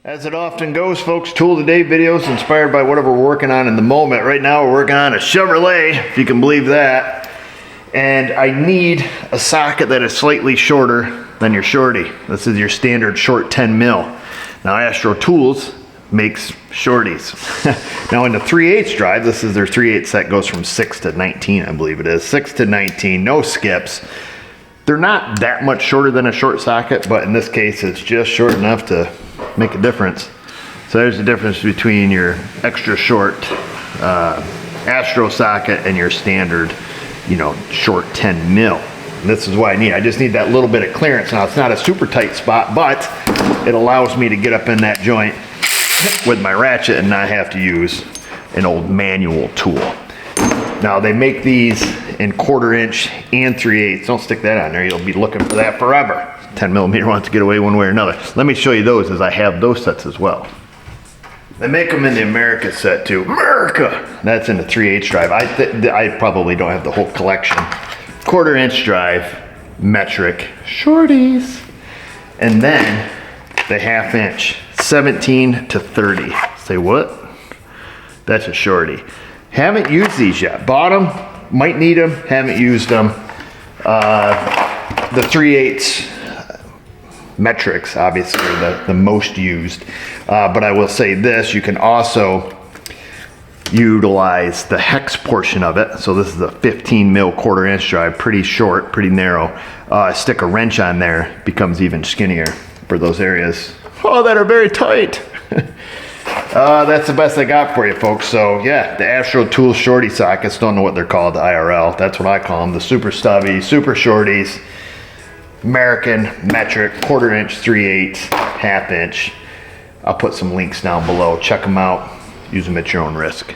As it often goes, folks, tool of the day videos inspired by whatever we're working on in the moment. Right now we're working on a Chevrolet, if you can believe that. And I need a socket that is slightly shorter than your shorty. This is your standard short 10 mil. Now Astro Tools makes shorties. Now in the 3/8 drive, this is their 3/8 set, goes from 6 to 19, I believe it is. 6 to 19, no skips. They're not that much shorter than a short socket, but in this case it's just short enough to make a difference. So there's the difference between your extra short Astro socket and your standard, short 10 mil. And this is what I need. I just need that little bit of clearance. Now it's not a super tight spot, but it allows me to get up in that joint with my ratchet and not have to use an old manual tool. Now they make these in 1/4 inch and 3/8. Don't stick that on there. You'll be looking for that forever. 10 millimeter wants to get away one way or another. Let me show you those, as I have those sets as well. They make them in the America set too. America! That's in the 3/8 drive. I probably don't have the whole collection. 1/4 inch drive, metric, shorties. And then the 1/2 inch, 17 to 30. Say what? That's a shorty. Haven't used these yet. Bought them, might need them, haven't used them. The 3/8 metrics, obviously, are the most used. But I will say this, you can also utilize the hex portion of it. So this is a 15 mil 1/4 inch drive, pretty short, pretty narrow. Stick a wrench on there, becomes even skinnier for those areas that are very tight. That's the best I got for you, folks. So yeah, the Astro Tools shorty sockets, don't know what they're called, IRL, that's what I call them. The super stubby, super shorties, American, metric, 1/4 inch, 3/8, 1/2 inch. I'll put some links down below. Check them out. Use them at your own risk.